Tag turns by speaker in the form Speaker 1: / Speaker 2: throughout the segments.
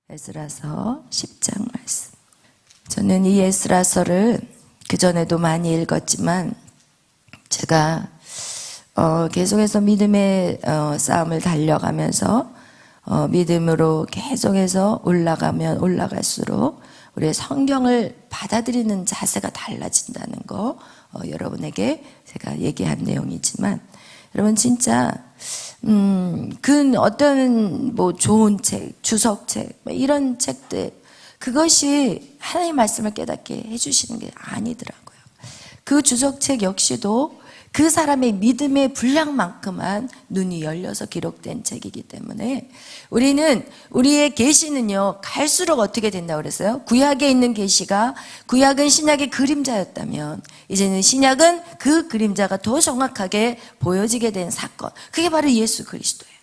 Speaker 1: 에스라서 10장 말씀. 저는 이 에스라서를 그전에도 많이 읽었지만 제가 계속해서 믿음의 싸움을 달려가면서 믿음으로 계속해서 올라가면 올라갈수록 우리의 성경을 받아들이는 자세가 달라진다는 거 여러분에게 제가 얘기한 내용이지만, 여러분 진짜 어떤 좋은 책, 주석책 이런 책들, 그것이 하나님의 말씀을 깨닫게 해주시는 게 아니더라고요. 그 주석책 역시도 그 사람의 믿음의 분량만큼만 눈이 열려서 기록된 책이기 때문에 우리는, 우리의 계시는요 갈수록 어떻게 된다고 그랬어요? 구약에 있는 계시가, 구약은 신약의 그림자였다면 이제는 신약은 그 그림자가 더 정확하게 보여지게 된 사건, 그게 바로 예수 그리스도예요.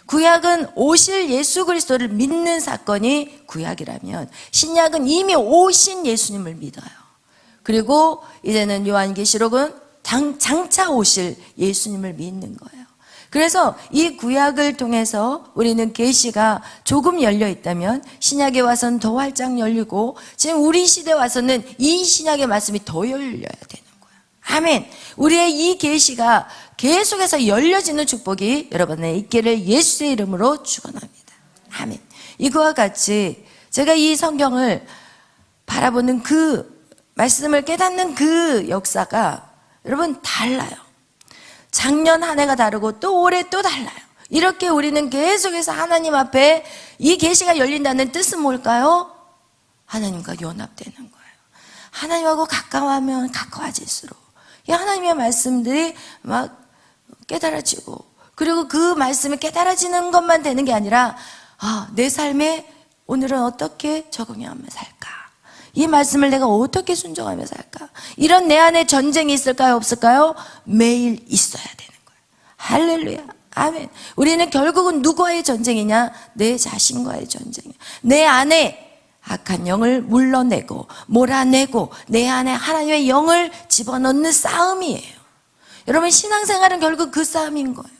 Speaker 1: 구약은 오실 예수 그리스도를 믿는 사건이 구약이라면 신약은 이미 오신 예수님을 믿어요. 그리고 이제는 요한계시록은 장차 오실 예수님을 믿는 거예요. 그래서 이 구약을 통해서 우리는 계시가 조금 열려 있다면 신약에 와서는 더 활짝 열리고, 지금 우리 시대에 와서는 이 신약의 말씀이 더 열려야 되는 거예요. 아멘. 우리의 이 계시가 계속해서 열려지는 축복이 여러분의 있기를 예수의 이름으로 축원합니다. 아멘. 이거와 같이 제가 이 성경을 바라보는 그 말씀을 깨닫는 그 역사가 여러분 달라요. 작년 한 해가 다르고 또 올해 또 달라요. 이렇게 우리는 계속해서 하나님 앞에 이 계시가 열린다는 뜻은 뭘까요? 하나님과 연합되는 거예요. 하나님하고 가까워하면 가까워질수록 이 하나님의 말씀들이 막 깨달아지고, 그리고 그 말씀이 깨달아지는 것만 되는 게 아니라 내 삶에 오늘은 어떻게 적응하며 살까? 이 말씀을 내가 어떻게 순종하며 살까? 이런 내 안에 전쟁이 있을까요? 없을까요? 매일 있어야 되는 거예요. 할렐루야. 아멘. 우리는 결국은 누구와의 전쟁이냐? 내 자신과의 전쟁이야. 내 안에 악한 영을 물러내고 몰아내고 내 안에 하나님의 영을 집어넣는 싸움이에요. 여러분, 신앙생활은 결국 그 싸움인 거예요.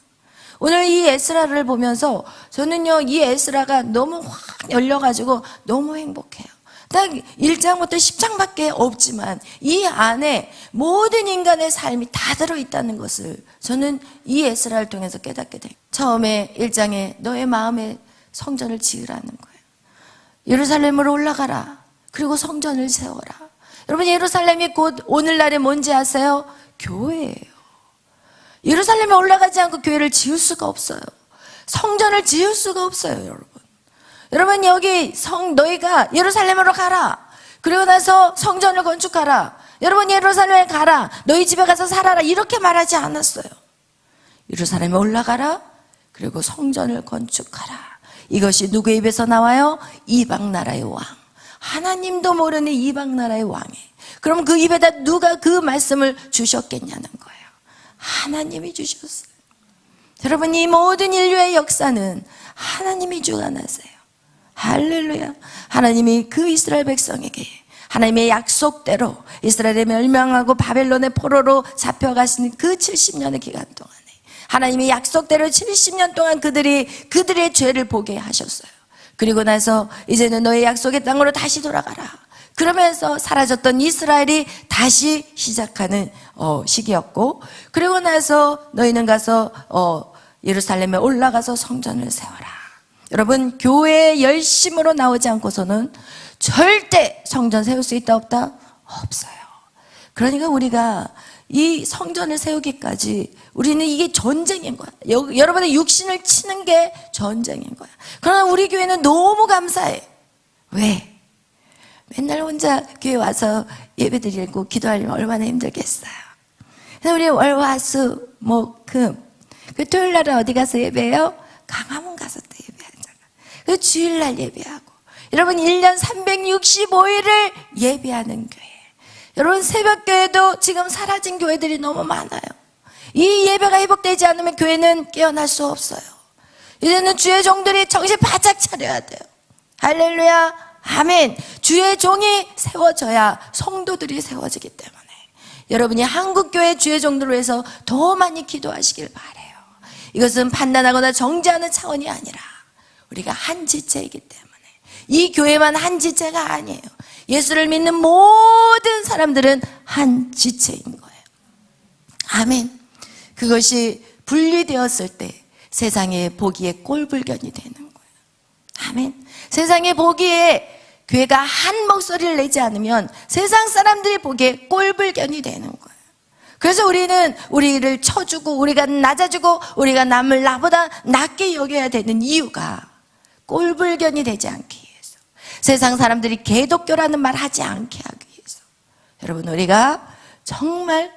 Speaker 1: 오늘 이 에스라를 보면서 저는요, 이 에스라가 너무 확 열려가지고 너무 행복해요. 딱 1장부터 10장밖에 없지만 이 안에 모든 인간의 삶이 다 들어있다는 것을 저는 이 에스라를 통해서 깨닫게 돼요. 처음에 1장에 너의 마음에 성전을 지으라는 거예요. 예루살렘으로 올라가라. 그리고 성전을 세워라. 여러분, 예루살렘이 곧 오늘날에 뭔지 아세요? 교회예요. 예루살렘에 올라가지 않고 교회를 지을 수가 없어요. 성전을 지을 수가 없어요, 여러분. 여러분, 여기 너희가 예루살렘으로 가라. 그리고 나서 성전을 건축하라. 여러분, 예루살렘에 가라. 너희 집에 가서 살아라. 이렇게 말하지 않았어요. 예루살렘에 올라가라. 그리고 성전을 건축하라. 이것이 누구의 입에서 나와요? 이방 나라의 왕. 하나님도 모르는 이방 나라의 왕이. 그럼 그 입에다 누가 그 말씀을 주셨겠냐는 거예요. 하나님이 주셨어요. 여러분, 이 모든 인류의 역사는 하나님이 주관하세요. 할렐루야. 하나님이 그 이스라엘 백성에게 하나님의 약속대로 이스라엘에 멸망하고 바벨론의 포로로 잡혀가신 그 70년의 기간 동안에 하나님이 약속대로 70년 동안 그들의 죄를 보게 하셨어요. 그리고 나서 이제는 너의 약속의 땅으로 다시 돌아가라. 그러면서 사라졌던 이스라엘이 다시 시작하는 시기였고, 그리고 나서 너희는 가서 예루살렘에 올라가서 성전을 세워라. 여러분, 교회에 열심으로 나오지 않고서는 절대 성전 세울 수 있다 없다? 없어요. 그러니까 우리가 이 성전을 세우기까지 우리는 이게 전쟁인 거야. 여러분의 육신을 치는 게 전쟁인 거야. 그러나 우리 교회는 너무 감사해. 왜? 맨날 혼자 교회 와서 예배 드리고 기도하려면 얼마나 힘들겠어요. 그래서 우리 월, 화, 수, 목, 금, 그 토요일 날은 어디 가서 예배해요? 강화문 가서 또 예배하잖아. 그 주일날 예배하고, 여러분 1년 365일을 예배하는 교회. 여러분, 새벽교회도 지금 사라진 교회들이 너무 많아요. 이 예배가 회복되지 않으면 교회는 깨어날 수 없어요. 이제는 주의 종들이 정신 바짝 차려야 돼요. 할렐루야. 아멘. 주의 종이 세워져야 성도들이 세워지기 때문에 여러분이 한국교회 주의 종들을 위해서 더 많이 기도하시길 바라요. 이것은 판단하거나 정죄하는 차원이 아니라 우리가 한 지체이기 때문에 이 교회만 한 지체가 아니에요. 예수를 믿는 모든 사람들은 한 지체인 거예요. 아멘. 그것이 분리되었을 때 세상에 보기에 꼴불견이 되는 거예요. 아멘. 세상에 보기에 교회가 한 목소리를 내지 않으면 세상 사람들이 보기에 꼴불견이 되는 거예요. 그래서 우리는 우리를 쳐주고 우리가 낮아주고 우리가 남을 나보다 낮게 여겨야 되는 이유가 꼴불견이 되지 않기 위해서, 세상 사람들이 개독교라는 말 하지 않게 하기 위해서 여러분 우리가 정말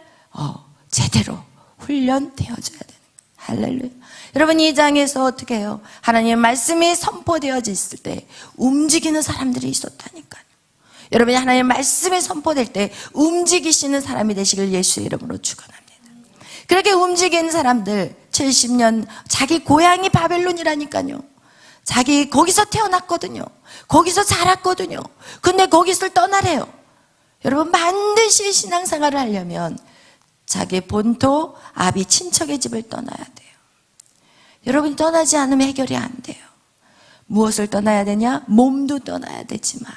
Speaker 1: 제대로 훈련되어져야 되는 거예요. 할렐루야. 여러분 이 장에서 어떻게 해요? 하나님의 말씀이 선포되어졌을 때 움직이는 사람들이 있었다니까요. 여러분이 하나님의 말씀이 선포될 때 움직이시는 사람이 되시길 예수의 이름으로 축원합니다. 그렇게 움직이는 사람들 70년 자기 고향이 바벨론이라니까요. 자기 거기서 태어났거든요. 거기서 자랐거든요. 근데 거기서 떠나래요. 여러분 반드시 신앙생활을 하려면 자기 본토 아비 친척의 집을 떠나야 돼요. 여러분이 떠나지 않으면 해결이 안 돼요. 무엇을 떠나야 되냐? 몸도 떠나야 되지만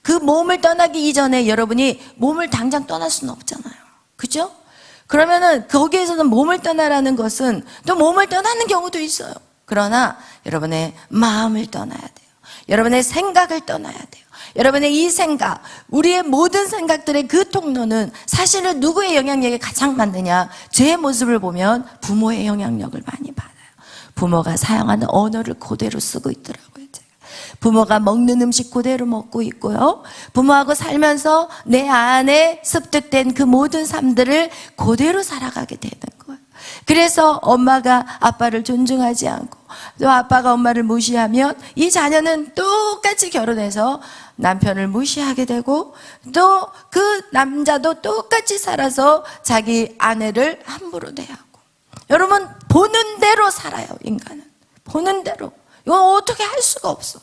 Speaker 1: 그 몸을 떠나기 이전에 여러분이 몸을 당장 떠날 수는 없잖아요. 그죠? 그러면은 거기에서는 몸을 떠나라는 것은 또 몸을 떠나는 경우도 있어요. 그러나 여러분의 마음을 떠나야 돼요. 여러분의 생각을 떠나야 돼요. 여러분의 이 생각, 우리의 모든 생각들의 그 통로는 사실은 누구의 영향력이 가장 많느냐? 제 모습을 보면 부모의 영향력을 많이 받아요. 부모가 사용하는 언어를 그대로 쓰고 있더라고요. 제가. 부모가 먹는 음식 그대로 먹고 있고요. 부모하고 살면서 내 안에 습득된 그 모든 삶들을 그대로 살아가게 되는 거예요. 그래서 엄마가 아빠를 존중하지 않고 또 아빠가 엄마를 무시하면 이 자녀는 똑같이 결혼해서 남편을 무시하게 되고 또 그 남자도 똑같이 살아서 자기 아내를 함부로 대하고. 여러분 보는 대로 살아요. 인간은 보는 대로. 이건 어떻게 할 수가 없어.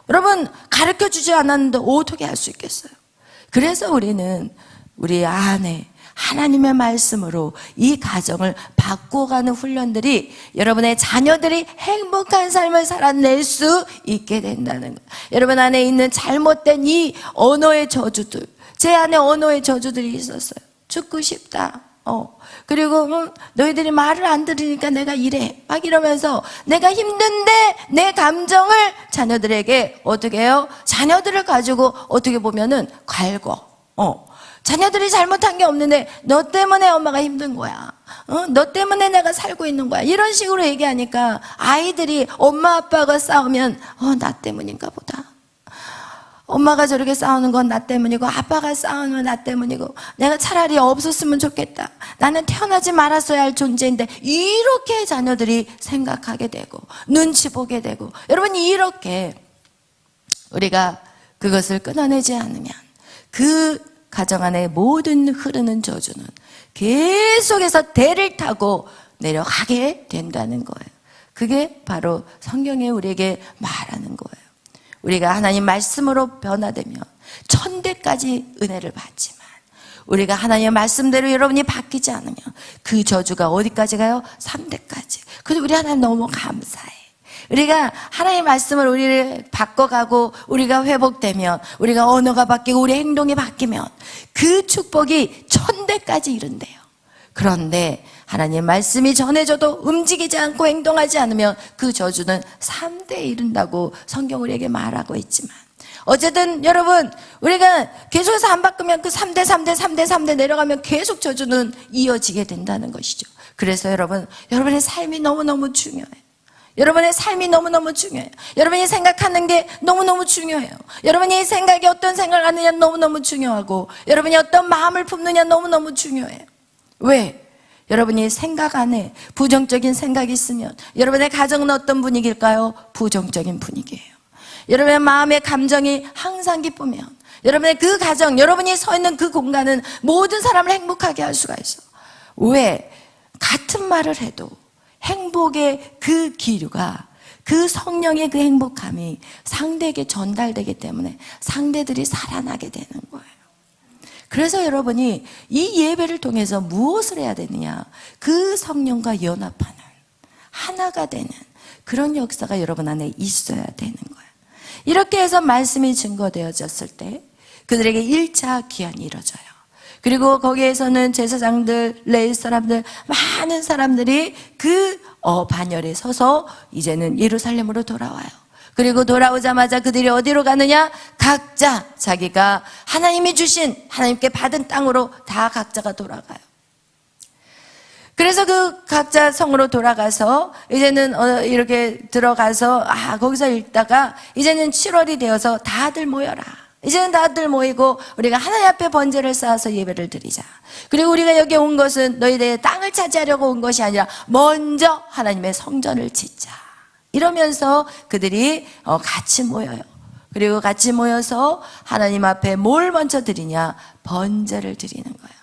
Speaker 1: 여러분 가르쳐주지 않았는데 어떻게 할 수 있겠어요. 그래서 우리는 우리 안에 하나님의 말씀으로 이 가정을 바꿔가는 훈련들이 여러분의 자녀들이 행복한 삶을 살아낼 수 있게 된다는 거예요. 여러분 안에 있는 잘못된 이 언어의 저주들, 제 안에 언어의 저주들이 있었어요. 죽고 싶다. 그리고 너희들이 말을 안 들으니까 내가 이래 막 이러면서 내가 힘든데 내 감정을 자녀들에게 어떻게 해요? 자녀들을 가지고 어떻게 보면은 갈궈. 자녀들이 잘못한 게 없는데 너 때문에 엄마가 힘든 거야. 너 때문에 내가 살고 있는 거야. 이런 식으로 얘기하니까 아이들이 엄마 아빠가 싸우면 나 때문인가 보다. 엄마가 저렇게 싸우는 건 나 때문이고 아빠가 싸우는 나 때문이고 내가 차라리 없었으면 좋겠다. 나는 태어나지 말았어야 할 존재인데 이렇게 자녀들이 생각하게 되고 눈치 보게 되고 여러분 이렇게 우리가 그것을 끊어내지 않으면 그 가정 안에 모든 흐르는 저주는 계속해서 대를 타고 내려가게 된다는 거예요. 그게 바로 성경에 우리에게 말하는 거예요. 우리가 하나님 말씀으로 변화되면 천대까지 은혜를 받지만 우리가 하나님의 말씀대로 여러분이 바뀌지 않으면 그 저주가 어디까지 가요? 3대까지. 그래서 우리 하나님 너무 감사해. 우리가 하나님의 말씀을 우리를 바꿔가고 우리가 회복되면 우리가 언어가 바뀌고 우리 행동이 바뀌면 그 축복이 1000대까지 이른대요. 그런데 하나님의 말씀이 전해져도 움직이지 않고 행동하지 않으면 그 저주는 3대에 이른다고 성경 우리에게 말하고 있지만 어쨌든 여러분 우리가 계속해서 안 바꾸면 그 3대 3대 3대 3대 내려가면 계속 저주는 이어지게 된다는 것이죠. 그래서 여러분의 삶이 너무너무 중요해요. 여러분의 삶이 너무너무 중요해요. 여러분이 생각하는 게 너무너무 중요해요. 여러분이 생각이 어떤 생각을 하느냐 너무너무 중요하고 여러분이 어떤 마음을 품느냐 너무너무 중요해요. 왜? 여러분이 생각 안에 부정적인 생각이 있으면 여러분의 가정은 어떤 분위기일까요? 부정적인 분위기예요. 여러분의 마음의 감정이 항상 기쁘면 여러분의 그 가정, 여러분이 서 있는 그 공간은 모든 사람을 행복하게 할 수가 있어. 왜? 같은 말을 해도 행복의 그 기류가 그 성령의 그 행복함이 상대에게 전달되기 때문에 상대들이 살아나게 되는 거예요. 그래서 여러분이 이 예배를 통해서 무엇을 해야 되느냐? 그 성령과 연합하는 하나가 되는 그런 역사가 여러분 안에 있어야 되는 거예요. 이렇게 해서 말씀이 증거되어졌을 때 그들에게 1차 귀환이 이루어져요. 그리고 거기에서는 제사장들, 레위 사람들, 많은 사람들이 그 반열에 서서 이제는 예루살렘으로 돌아와요. 그리고 돌아오자마자 그들이 어디로 가느냐? 각자 자기가 하나님이 주신, 하나님께 받은 땅으로 다 각자가 돌아가요. 그래서 그 각자 성으로 돌아가서 이제는 이렇게 들어가서 거기서 읽다가 이제는 7월이 되어서 다들 모여라. 이제는 다들 모이고 우리가 하나님 앞에 번제를 쌓아서 예배를 드리자. 그리고 우리가 여기 온 것은 너희들의 땅을 차지하려고 온 것이 아니라 먼저 하나님의 성전을 짓자. 이러면서 그들이 같이 모여요. 그리고 같이 모여서 하나님 앞에 뭘 먼저 드리냐? 번제를 드리는 거예요.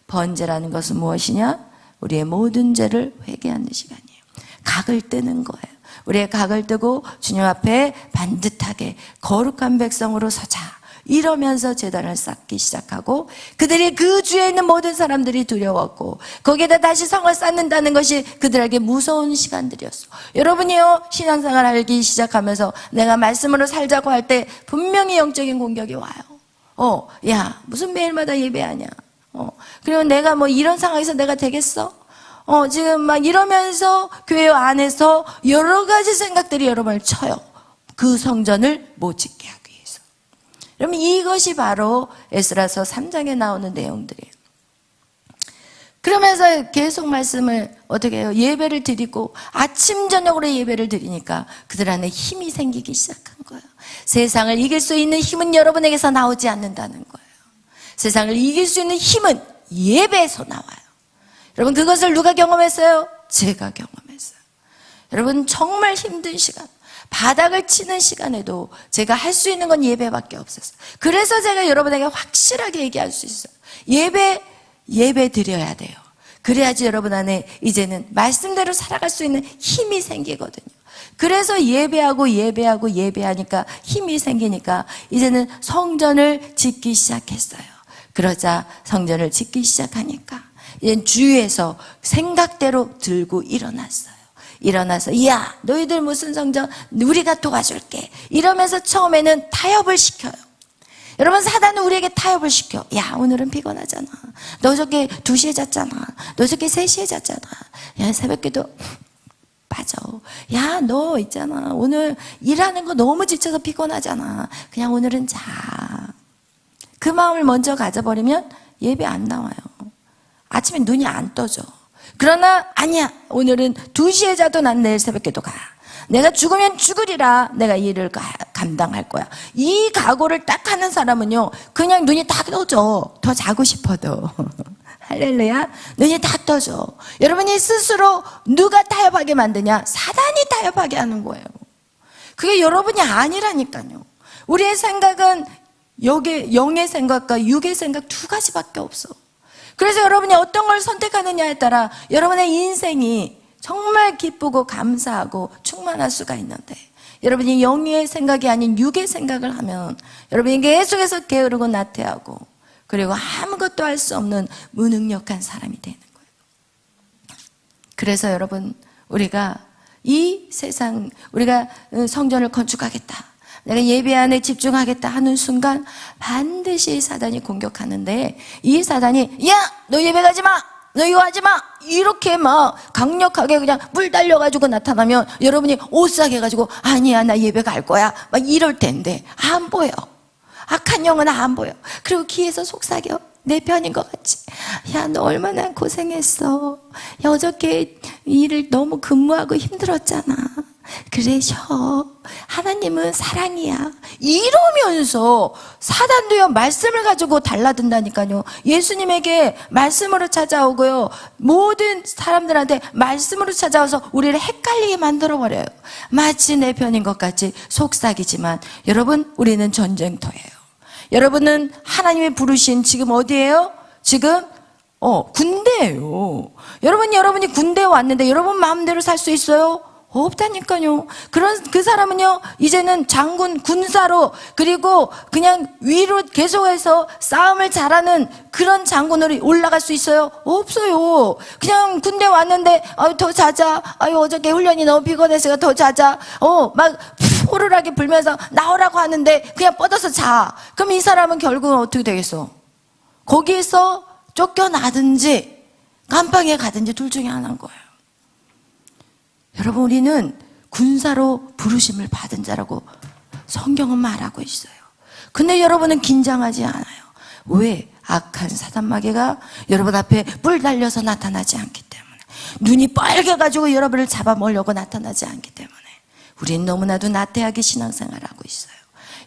Speaker 1: 번제라는 것은 무엇이냐? 우리의 모든 죄를 회개하는 시간이에요. 각을 뜨는 거예요. 우리의 각을 뜨고 주님 앞에 반듯하게 거룩한 백성으로 서자. 이러면서 제단을 쌓기 시작하고 그들이 그 주에 있는 모든 사람들이 두려웠고 거기에다 다시 성을 쌓는다는 것이 그들에게 무서운 시간들이었어. 여러분이요, 신앙생활 하기 시작하면서 내가 말씀으로 살자고 할 때 분명히 영적인 공격이 와요. 야, 무슨 매일마다 예배하냐? 그리고 내가 뭐 이런 상황에서 내가 되겠어? 지금 막 이러면서 교회 안에서 여러 가지 생각들이 여러분을 쳐요. 그 성전을 못 짓게 하기 위해서. 여러분, 이것이 바로 에스라서 3장에 나오는 내용들이에요. 그러면서 계속 말씀을 어떻게 해요? 예배를 드리고 아침 저녁으로 예배를 드리니까 그들 안에 힘이 생기기 시작한 거예요. 세상을 이길 수 있는 힘은 여러분에게서 나오지 않는다는 거예요. 세상을 이길 수 있는 힘은 예배에서 나와요. 여러분, 그것을 누가 경험했어요? 제가 경험했어요. 여러분, 정말 힘든 시간, 바닥을 치는 시간에도 제가 할 수 있는 건 예배밖에 없었어요. 그래서 제가 여러분에게 확실하게 얘기할 수 있어요. 예배 드려야 돼요. 그래야지 여러분 안에 이제는 말씀대로 살아갈 수 있는 힘이 생기거든요. 그래서 예배하니까 힘이 생기니까 이제는 성전을 짓기 시작했어요. 그러자 성전을 짓기 시작하니까 이제 주위에서 생각대로 들고 일어나서 야, 너희들 무슨 성전 우리가 도와줄게 이러면서 처음에는 타협을 시켜요. 여러분, 사단은 우리에게 타협을 시켜. 야, 오늘은 피곤하잖아. 너 저게 2시에 잤잖아. 너 저게 3시에 잤잖아. 야, 새벽에도 빠져. 야, 너 있잖아. 오늘 일하는 거 너무 지쳐서 피곤하잖아. 그냥 오늘은 자. 그 마음을 먼저 가져버리면 예배 안 나와요. 아침에 눈이 안 떠져. 그러나 아니야, 오늘은 2시에 자도 난 내일 새벽에도 가. 내가 죽으면 죽으리라. 내가 이 일을 감당할 거야. 이 각오를 딱 하는 사람은요, 그냥 눈이 딱 떠져. 더 자고 싶어도. 할렐루야. 눈이 딱 떠져. 여러분이 스스로 누가 타협하게 만드냐? 사단이 타협하게 하는 거예요. 그게 여러분이 아니라니까요. 우리의 생각은 영의 생각과 육의 생각 2가지밖에 없어. 그래서 여러분이 어떤 걸 선택하느냐에 따라 여러분의 인생이 정말 기쁘고 감사하고 충만할 수가 있는데, 여러분이 영의 생각이 아닌 육의 생각을 하면 여러분이 계속해서 게으르고 나태하고 그리고 아무것도 할 수 없는 무능력한 사람이 되는 거예요. 그래서 여러분, 우리가 이 세상, 우리가 성전을 건축하겠다, 내가 예배 안에 집중하겠다 하는 순간 반드시 사단이 공격하는데, 이 사단이 야, 너 예배 가지 마, 너 이거 하지 마, 이렇게 막 강력하게 그냥 물 달려가지고 나타나면 여러분이 오싹해가지고 아니야, 나 예배 갈 거야 막 이럴 텐데 안 보여. 악한 영은 안 보여. 그리고 귀에서 속삭여. 내 편인 것 같지? 야, 너 얼마나 고생했어. 야, 어저께 일을 너무 근무하고 힘들었잖아. 그래, 쉬어. 하나님은 사랑이야. 이러면서 사단도요, 말씀을 가지고 달라든다니까요. 예수님에게 말씀으로 찾아오고요, 모든 사람들한테 말씀으로 찾아와서 우리를 헷갈리게 만들어버려요. 마치 내 편인 것 같이 속삭이지만 여러분, 우리는 전쟁터예요. 여러분은 하나님이 부르신 지금 어디예요? 지금 군대예요. 여러분이 군대에 왔는데 여러분 마음대로 살 수 있어요? 없다니까요. 그 사람은요, 이제는 장군, 군사로, 그리고 그냥 위로 계속해서 싸움을 잘하는 그런 장군으로 올라갈 수 있어요? 없어요. 그냥 군대 왔는데 더 자자. 어저께 훈련이 너무 피곤해서 더 자자. 막 포르하게 불면서 나오라고 하는데 그냥 뻗어서 자. 그럼 이 사람은 결국은 어떻게 되겠어? 거기에서 쫓겨나든지 감방에 가든지 둘 중에 하나인 거예요. 여러분, 우리는 군사로 부르심을 받은 자라고 성경은 말하고 있어요. 근데 여러분은 긴장하지 않아요. 왜? 악한 사단마귀가 여러분 앞에 뿔 달려서 나타나지 않기 때문에, 눈이 빨개가지고 여러분을 잡아먹으려고 나타나지 않기 때문에 우리는 너무나도 나태하게 신앙생활을 하고 있어요.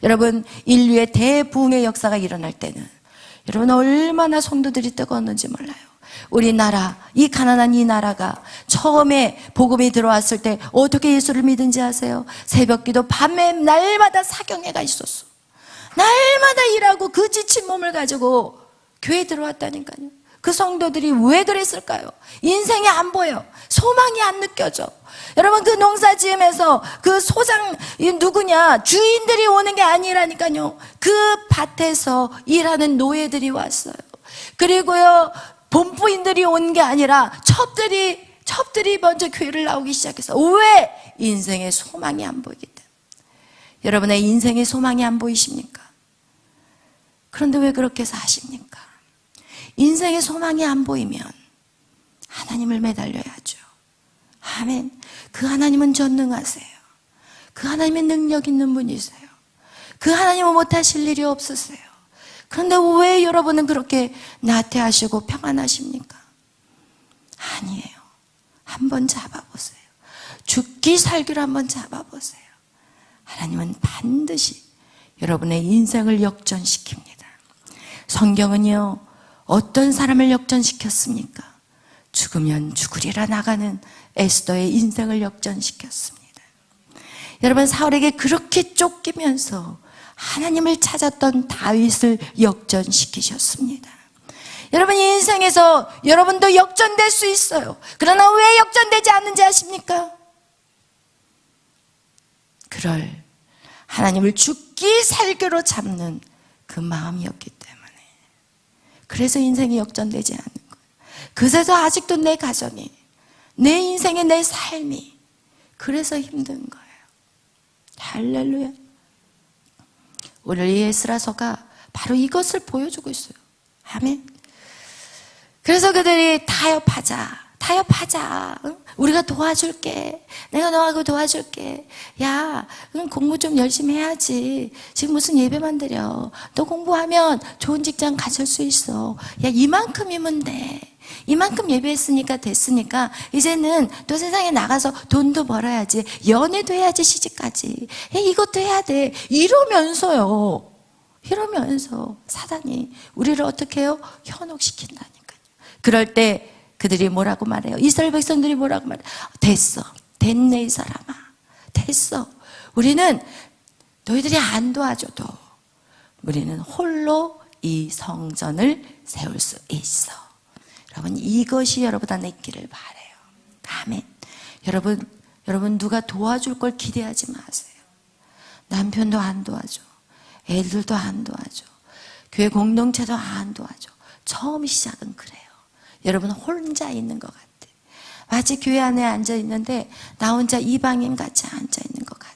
Speaker 1: 여러분, 인류의 대부흥의 역사가 일어날 때는 여러분 얼마나 성도들이 뜨거웠는지 몰라요. 우리나라, 이 가난한 이 나라가 처음에 복음이 들어왔을 때 어떻게 예수를 믿은지 아세요? 새벽기도 밤에 날마다 사경회가 있었어. 날마다 일하고 그 지친 몸을 가지고 교회에 들어왔다니까요. 그 성도들이 왜 그랬을까요? 인생이 안 보여. 소망이 안 느껴져. 여러분, 그 농사 지으면서 그 소장 누구냐, 주인들이 오는 게 아니라니까요. 그 밭에서 일하는 노예들이 왔어요. 그리고요, 본부인들이 온 게 아니라 첩들이 먼저 교회를 나오기 시작했어. 왜? 인생의 소망이 안 보이기 때문에. 여러분의 인생의 소망이 안 보이십니까? 그런데 왜 그렇게 사십니까? 인생의 소망이 안 보이면 하나님을 매달려야죠. 아멘. 그 하나님은 전능하세요. 그 하나님은 능력 있는 분이세요. 그 하나님은 못하실 일이 없으세요. 그런데 왜 여러분은 그렇게 나태하시고 평안하십니까? 아니에요. 한번 잡아보세요. 죽기 살기로 한번 잡아보세요. 하나님은 반드시 여러분의 인생을 역전시킵니다. 성경은요, 어떤 사람을 역전시켰습니까? 죽으면 죽으리라 나가는 에스더의 인생을 역전시켰습니다. 여러분, 사울에게 그렇게 쫓기면서 하나님을 찾았던 다윗을 역전시키셨습니다. 여러분, 인생에서 여러분도 역전될 수 있어요. 그러나 왜 역전되지 않는지 아십니까? 그럴 하나님을 죽기 살기로 잡는 그 마음이었기 때문에. 그래서 인생이 역전되지 않는 거예요. 그래서 아직도 내 가정이, 내 인생의 내 삶이 그래서 힘든 거예요. 할렐루야. 오늘 이 에스라서가 바로 이것을 보여주고 있어요. 아멘. 그래서 그들이 타협하자. 응? 우리가 도와줄게. 내가 너하고 도와줄게. 야, 공부 좀 열심히 해야지. 지금 무슨 예배만 드려. 너 공부하면 좋은 직장 가질 수 있어. 야, 이만큼이면 돼. 이만큼 예배했으니까 됐으니까 이제는 또 세상에 나가서 돈도 벌어야지. 연애도 해야지, 시집까지. 야, 이것도 해야 돼. 이러면서 사단이 우리를 어떻게 해요? 현혹시킨다니까요. 그럴 때 그들이 뭐라고 말해요? 이스라엘 백성들이 뭐라고 말해요? 됐네 이 사람아. 됐어. 우리는 너희들이 안 도와줘도 우리는 홀로 이 성전을 세울 수 있어. 여러분, 이것이 여러분 안에 있기를 바라요. 아멘. 여러분 누가 도와줄 걸 기대하지 마세요. 남편도 안 도와줘. 애들도 안 도와줘. 교회 공동체도 안 도와줘. 처음 시작은 그래요. 여러분 혼자 있는 것 같아. 마치 교회 안에 앉아 있는데 나 혼자 이방인 같이 앉아 있는 것 같아.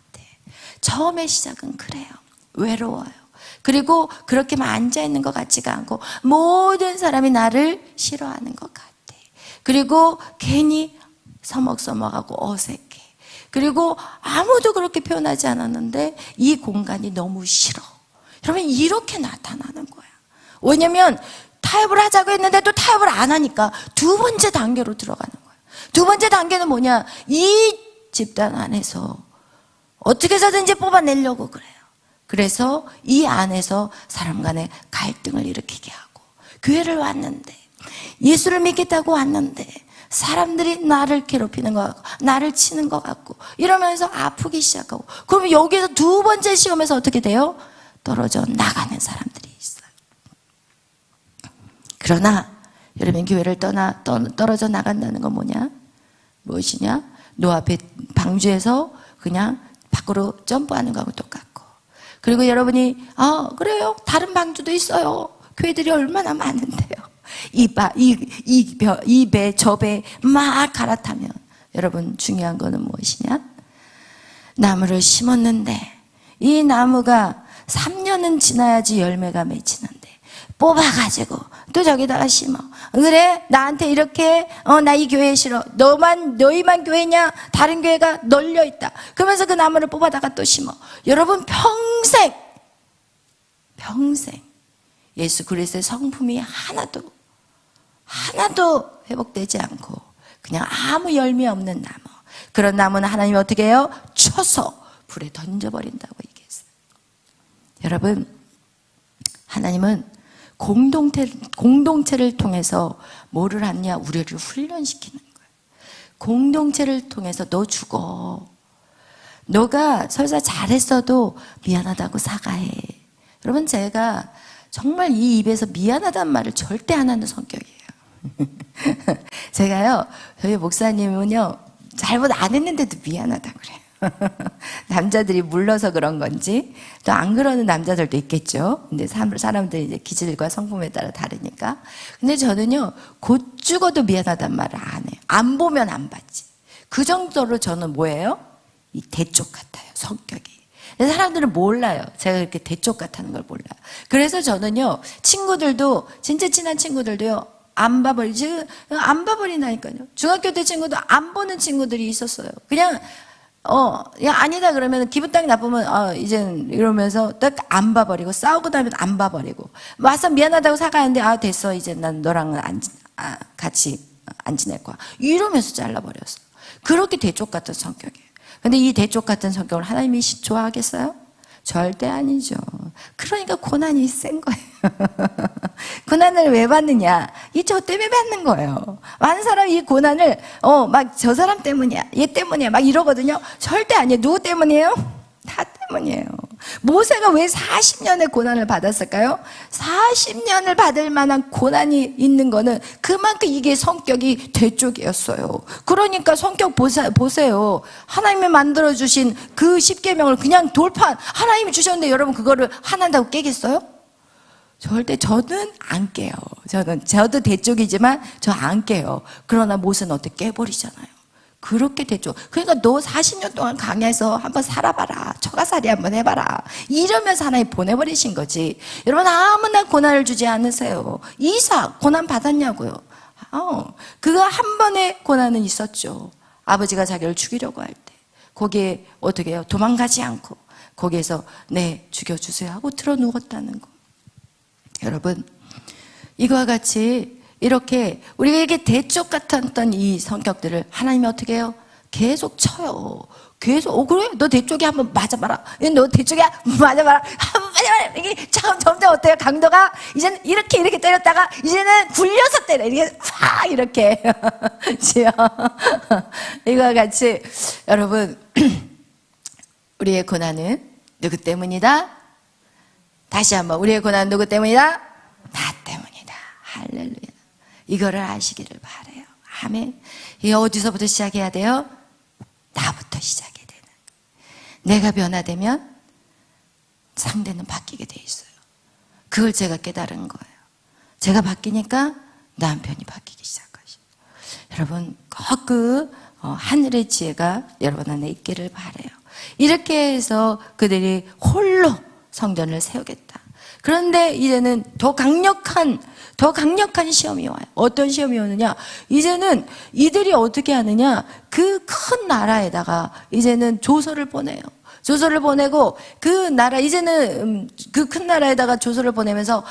Speaker 1: 처음의 시작은 그래요. 외로워요. 그리고 그렇게만 앉아 있는 것 같지가 않고 모든 사람이 나를 싫어하는 것 같아. 그리고 괜히 서먹서먹하고 어색해. 그리고 아무도 그렇게 표현하지 않았는데 이 공간이 너무 싫어. 여러분, 이렇게 나타나는 거야. 왜냐면 타협을 하자고 했는데 또 타협을 안 하니까 두 번째 단계로 들어가는 거예요. 두 번째 단계는 뭐냐? 이 집단 안에서 어떻게 해서든지 뽑아내려고 그래요. 그래서 이 안에서 사람 간의 갈등을 일으키게 하고, 교회를 왔는데 예수를 믿겠다고 왔는데 사람들이 나를 괴롭히는 것 같고 나를 치는 것 같고 이러면서 아프기 시작하고, 그러면 여기서 두 번째 시험에서 어떻게 돼요? 떨어져 나가는 사람들이 있어요. 그러나 여러분, 교회를 떨어져 나간다는 건 뭐냐? 무엇이냐? 노아 방주에서 그냥 밖으로 점프하는 거하고 똑같고, 그리고 여러분이 그래요, 다른 방주도 있어요. 교회들이 얼마나 많은데요. 이 배 저 배 막 갈아타면 여러분, 중요한 거는 무엇이냐? 나무를 심었는데 이 나무가 3년은 지나야지 열매가 맺히는데 뽑아가지고 또 저기다가 심어. 그래? 나한테 이렇게 나 이 교회 싫어. 너희만 교회냐? 다른 교회가 널려 있다. 그러면서 그 나무를 뽑아다가 또 심어. 여러분 평생 예수 그리스도의 성품이 하나도 회복되지 않고 그냥 아무 열매 없는 나무. 그런 나무는 하나님이 어떻게 해요? 쳐서 불에 던져버린다고 얘기했어요. 여러분, 하나님은 공동체를 통해서 뭐를 하느냐? 우리를 훈련시키는 거예요. 공동체를 통해서 너 죽어. 너가 설사 잘했어도 미안하다고 사과해. 여러분, 제가 정말 이 입에서 미안하다는 말을 절대 안 하는 성격이에요. 제가요, 저희 목사님은요, 잘못 안 했는데도 미안하다 그래요. 남자들이 물러서 그런 건지 또 안 그러는 남자들도 있겠죠. 근데 사람들이 이제 기질과 성품에 따라 다르니까. 근데 저는요, 곧 죽어도 미안하단 말을 안 해요. 안 보면 안 받지. 그 정도로 저는 뭐예요? 이 대쪽 같아요, 성격이. 사람들은 몰라요. 제가 이렇게 대쪽 같다는 걸 몰라요. 그래서 저는요, 친구들도, 진짜 친한 친구들도요, 안 봐버린다니까요. 중학교 때 친구도 안 보는 친구들이 있었어요. 그냥 아니다 그러면 기분 딱 나쁘면 이젠 이러면서 딱 안 봐버리고, 싸우고 나면 안 봐버리고, 와서 미안하다고 사과하는데 됐어, 이제 난 너랑은 같이 안 지낼 거야, 이러면서 잘라버렸어요. 그렇게 대쪽 같은 성격이에요. 근데 이 대쪽 같은 성격을 하나님이 좋아하겠어요? 절대 아니죠. 그러니까 고난이 센 거예요. 고난을 왜 받느냐? 저 때문에 받는 거예요. 많은 사람이 이 고난을 막 저 사람 때문이야, 얘 때문이야 막 이러거든요. 절대 아니에요. 누구 때문이에요? 다 때문이에요. 모세가 왜 40년의 고난을 받았을까요? 40년을 받을 만한 고난이 있는 거는 그만큼 이게 성격이 대쪽이었어요. 그러니까 성격 보세요. 하나님이 만들어주신 그 10계명을 그냥 하나님이 주셨는데 여러분 그거를 하나한다고 깨겠어요? 절대. 저는 안 깨요. 저도 대쪽이지만 저 안 깨요. 그러나 모세는 어떻게 깨버리잖아요. 그렇게 됐죠. 그러니까 너 40년 동안 강야에서 한번 살아봐라. 처가살이 한번 해봐라. 이러면서 하나님 보내버리신 거지. 여러분 아무나 고난을 주지 않으세요. 이삭 고난 받았냐고요. 그거 한 번의 고난은 있었죠. 아버지가 자기를 죽이려고 할 때 거기에 어떻게 해요? 도망가지 않고 거기에서 죽여주세요 하고 들어 누웠다는 거. 여러분, 이거와 같이 이렇게 우리가 이렇게 대쪽 같았던 이 성격들을 하나님이 어떻게 해요? 계속 쳐요. 계속 그래? 너 대쪽에 한번 맞아봐라. 너 대쪽에 맞아봐라. 한번 맞아봐라. 이게 점점 어때요? 강도가 이제는 이렇게 때렸다가 이제는 굴려서 때려. 이렇게 팍 이렇게. 이거와 같이 여러분, 우리의 고난은 누구 때문이다? 다시 한번, 우리의 고난은 누구 때문이다? 나 때문이다. 할렐루야. 이거를 아시기를 바라요. 아멘. 이게 어디서부터 시작해야 돼요? 나부터 시작이 되는 거예요. 내가 변화되면 상대는 바뀌게 돼 있어요. 그걸 제가 깨달은 거예요. 제가 바뀌니까 남편이 바뀌기 시작하시고. 여러분 꼭 하늘의 지혜가 여러분 안에 있기를 바라요. 이렇게 해서 그들이 홀로 성전을 세우겠다. 그런데 이제는 더 강력한 시험이 와요. 어떤 시험이 오느냐? 이제는 이들이 어떻게 하느냐? 그 큰 나라에다가 이제는 조서를 보내요. 조서를 보내고 그 나라, 이제는 그 큰 나라에다가 조서를 보내면서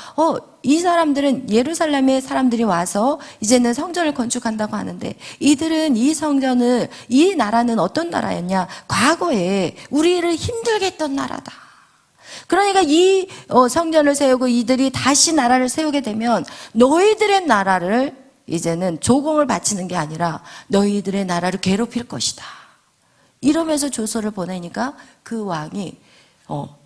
Speaker 1: 이 사람들은 예루살렘에 사람들이 와서 이제는 성전을 건축한다고 하는데, 이들은 이 나라는 어떤 나라였냐? 과거에 우리를 힘들게 했던 나라다. 그러니까 이 성전을 세우고 이들이 다시 나라를 세우게 되면 너희들의 나라를 이제는 조공을 바치는 게 아니라 너희들의 나라를 괴롭힐 것이다. 이러면서 조서를 보내니까 그 왕이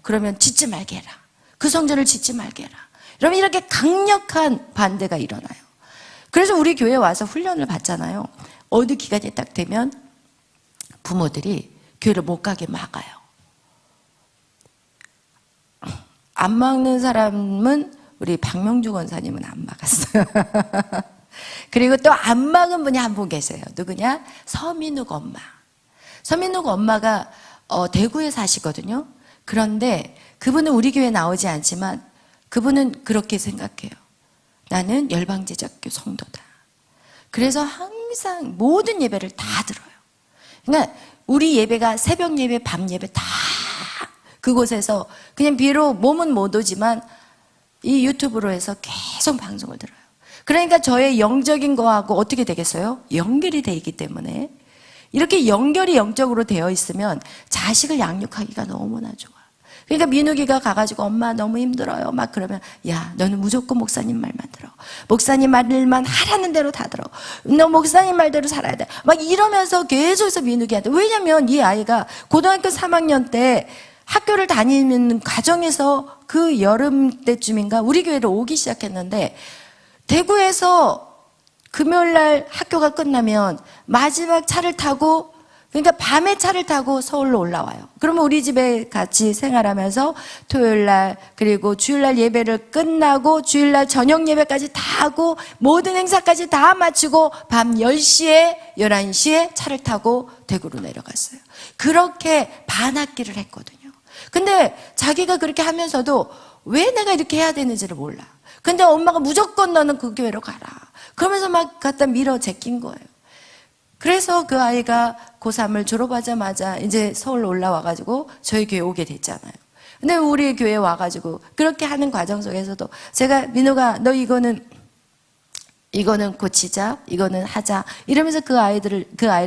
Speaker 1: 그러면 짓지 말게 해라. 그 성전을 짓지 말게 해라. 여러분 이렇게 강력한 반대가 일어나요. 그래서 우리 교회에 와서 훈련을 받잖아요. 어느 기간이 딱 되면 부모들이 교회를 못 가게 막아요. 안 막는 사람은 우리 박명주 권사님은 안 막았어요. 그리고 또 안 막은 분이 한 분 계세요. 누구냐? 서민욱 엄마. 서민욱 엄마가 대구에 사시거든요. 그런데 그분은 우리 교회에 나오지 않지만 그분은 그렇게 생각해요. 나는 열방제자교 성도다. 그래서 항상 모든 예배를 다 들어요. 그러니까 우리 예배가 새벽 예배, 밤 예배 다 그곳에서 그냥 비록 몸은 못 오지만 이 유튜브로 해서 계속 방송을 들어요. 그러니까 저의 영적인 거하고 어떻게 되겠어요? 연결이 돼 있기 때문에 이렇게 연결이 영적으로 되어 있으면 자식을 양육하기가 너무나 좋아. 그러니까 민욱이가 가가지고 엄마 너무 힘들어요 막 그러면 야 너는 무조건 목사님 말만 들어. 목사님 말만 하라는 대로 다 들어. 너 목사님 말대로 살아야 돼. 막 이러면서 계속해서 민욱이한테. 왜냐면 이 아이가 고등학교 3학년 때 학교를 다니는 과정에서 그 여름 때쯤인가 우리 교회를 오기 시작했는데 대구에서 금요일날 학교가 끝나면 마지막 차를 타고 그러니까 밤에 차를 타고 서울로 올라와요. 그러면 우리 집에 같이 생활하면서 토요일날 그리고 주일날 예배를 끝나고 주일날 저녁 예배까지 다 하고 모든 행사까지 다 마치고 밤 10시에 11시에 차를 타고 대구로 내려갔어요. 그렇게 반학기를 했거든요. 근데 자기가 그렇게 하면서도 왜 내가 이렇게 해야 되는지를 몰라. 근데 엄마가 무조건 너는 그 교회로 가라. 그러면서 막 갖다 밀어 제낀 거예요. 그래서 그 아이가 고3을 졸업하자마자 이제 서울로 올라와가지고 저희 교회 오게 됐잖아요. 근데 우리 교회에 와가지고 그렇게 하는 과정 속에서도 제가 민호가 너 이거는 고치자, 이거는 하자 이러면서 그 아이를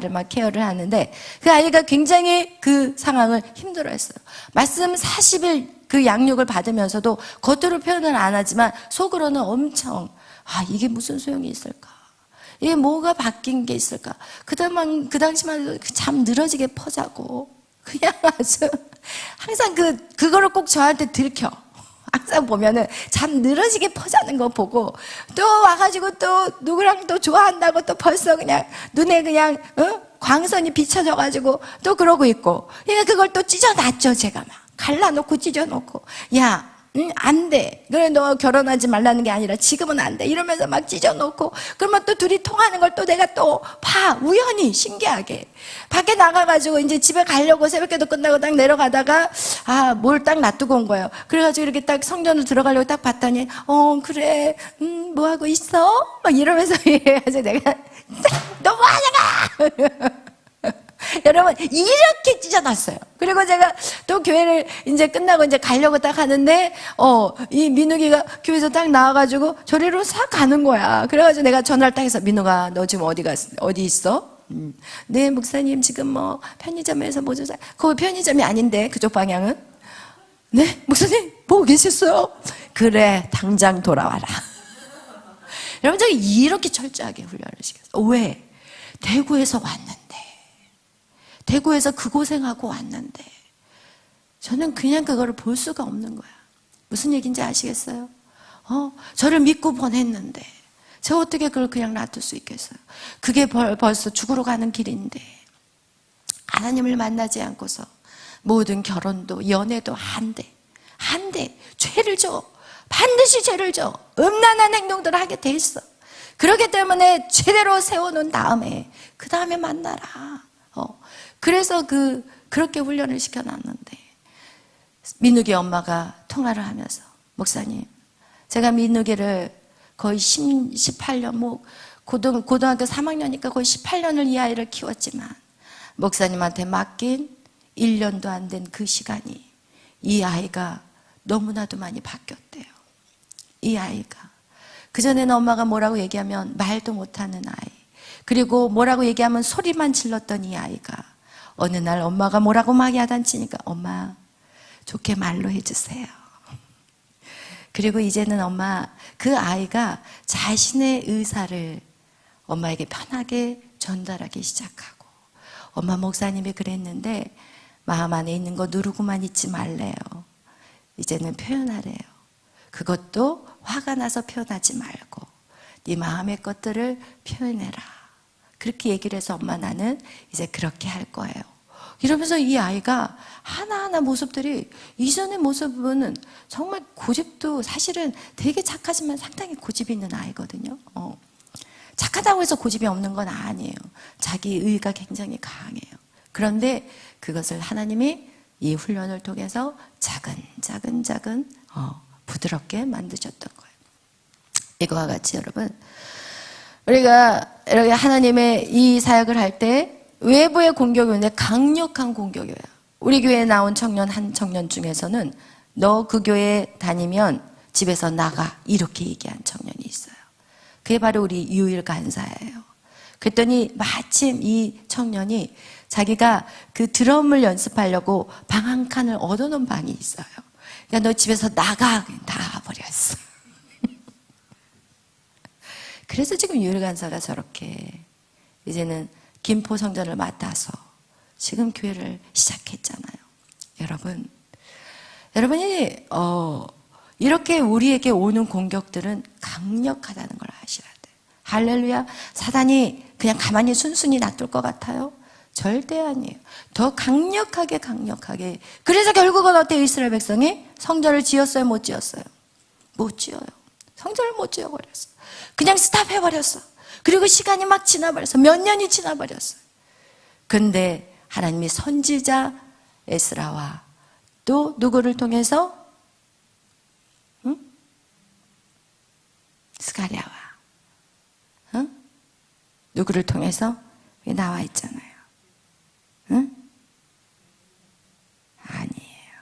Speaker 1: 막 케어를 하는데 그 아이가 굉장히 그 상황을 힘들어했어요. 말씀 40일 그 양육을 받으면서도 겉으로 표현은 안 하지만 속으로는 엄청 이게 무슨 소용이 있을까? 이게 뭐가 바뀐 게 있을까? 그 당시만 해도 잠 늘어지게 퍼자고 그냥 아주 항상 그거를 꼭 저한테 들켜. 항상 보면은 잠 늘어지게 퍼자는 거 보고 또 와가지고 또 누구랑 또 좋아한다고 또 벌써 그냥 눈에 그냥 광선이 비춰져가지고 또 그러고 있고 그러니까 그걸 또 찢어놨죠. 제가 막 갈라놓고 찢어놓고 야 안 돼. 그래 너 결혼하지 말라는 게 아니라 지금은 안 돼. 이러면서 막 찢어놓고 그러면 또 둘이 통하는 걸 또 내가 또 봐. 우연히 신기하게 밖에 나가가지고 이제 집에 가려고 새벽기도 끝나고 딱 내려가다가 뭘 딱 놔두고 온 거예요. 그래가지고 이렇게 딱 성전으로 들어가려고 딱 봤더니 그래 뭐 하고 있어? 막 이러면서 얘기해서 내가 너 뭐 하냐가 여러분 이렇게 찢어놨어요. 그리고 제가 또 교회를 이제 끝나고 이제 가려고 딱 하는데 이 민욱이가 교회에서 딱 나와가지고 저리로 싹 가는 거야. 그래가지고 내가 전화를 딱 해서 민욱아 너 지금 어디 있어? 네 목사님 지금 뭐 편의점에서 뭐 좀 거기 편의점이 아닌데 그쪽 방향은? 네 목사님 보고 계셨어요? 그래 당장 돌아와라. 여러분 제가 이렇게 철저하게 훈련을 시켰어요. 왜? 대구에서 왔는데 대구에서 그 고생하고 왔는데 저는 그냥 그거를 볼 수가 없는 거야. 무슨 얘기인지 아시겠어요? 저를 믿고 보냈는데 제가 어떻게 그걸 그냥 놔둘 수 있겠어요? 그게 벌써 죽으러 가는 길인데 하나님을 만나지 않고서 모든 결혼도 연애도 한대 죄를 져. 반드시 죄를 져. 음란한 행동들을 하게 돼 있어. 그렇기 때문에 제대로 세워놓은 다음에 그 다음에 만나라. 그래서 그렇게 훈련을 시켜놨는데 민욱이 엄마가 통화를 하면서 목사님 제가 민욱이를 거의 18년 고등학교 3학년이니까 거의 18년을 이 아이를 키웠지만 목사님한테 맡긴 1년도 안 된 그 시간이 이 아이가 너무나도 많이 바뀌었대요. 이 아이가 그전에는 엄마가 뭐라고 얘기하면 말도 못하는 아이 그리고 뭐라고 얘기하면 소리만 질렀던 이 아이가 어느 날 엄마가 뭐라고 막 야단치니까 엄마 좋게 말로 해주세요. 그리고 이제는 엄마 그 아이가 자신의 의사를 엄마에게 편하게 전달하기 시작하고 엄마 목사님이 그랬는데 마음 안에 있는 거 누르고만 있지 말래요. 이제는 표현하래요. 그것도 화가 나서 표현하지 말고 네 마음의 것들을 표현해라. 그렇게 얘기를 해서 엄마 나는 이제 그렇게 할 거예요. 이러면서 이 아이가 하나하나 모습들이 이전의 모습은 정말 고집도 사실은 되게 착하지만 상당히 고집이 있는 아이거든요. 착하다고 해서 고집이 없는 건 아니에요. 자기 의가 굉장히 강해요. 그런데 그것을 하나님이 이 훈련을 통해서 작은 부드럽게 만드셨던 거예요. 이거와 같이 여러분, 우리가 이렇게 하나님의 이 사역을 할 때 외부의 공격이 오는데 강력한 공격이에요. 우리 교회에 나온 한 청년 중에서는 너 그 교회 다니면 집에서 나가, 이렇게 얘기한 청년이 있어요. 그게 바로 우리 유일 간사예요. 그랬더니 마침 이 청년이 자기가 그 드럼을 연습하려고 방 한 칸을 얻어놓은 방이 있어요. 그러니까 너 집에서 나가, 나와버렸어. 그래서 지금 유일 간사가 저렇게 이제는 김포 성전을 맡아서 지금 교회를 시작했잖아요. 여러분이 이렇게 우리에게 오는 공격들은 강력하다는 걸 아셔야 돼요. 할렐루야. 사단이 그냥 가만히 순순히 놔둘 것 같아요? 절대 아니에요. 더 강력하게. 그래서 결국은 어때요? 이스라엘 백성이 성전을 지었어요? 못 지었어요? 못 지어요. 성전을 못 지어버렸어. 그냥 스탑해버렸어. 그리고 시간이 막 지나버렸어. 몇 년이 지나버렸어요. 근데 하나님이 선지자 에스라와 또 누구를 통해서? 스가랴와 누구를 통해서? 나와 있잖아요. 아니에요.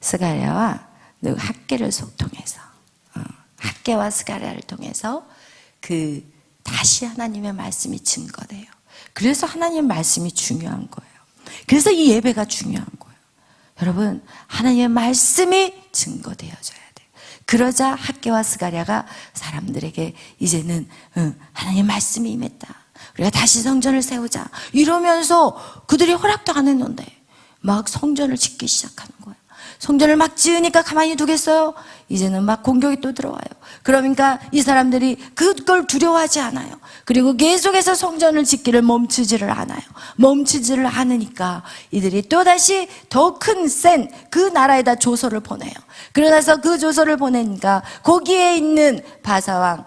Speaker 1: 스가랴와 학개를 통해서, 학개와 스가랴를 통해서 다시 하나님의 말씀이 증거돼요. 그래서 하나님의 말씀이 중요한 거예요. 그래서 이 예배가 중요한 거예요. 여러분, 하나님의 말씀이 증거되어져야 돼요. 그러자 학개와 스가랴가 사람들에게 이제는 하나님의 말씀이 임했다. 우리가 다시 성전을 세우자. 이러면서 그들이 허락도 안 했는데 막 성전을 짓기 시작하는 거예요. 성전을 막 지으니까 가만히 두겠어요? 이제는 막 공격이 또 들어와요. 그러니까 이 사람들이 그걸 두려워하지 않아요. 그리고 계속해서 성전을 짓기를 멈추지를 않아요. 멈추지를 않으니까 이들이 또다시 더 큰 센 그 나라에다 조서를 보내요. 그러나서 그 조서를 보내니까 거기에 있는 바사왕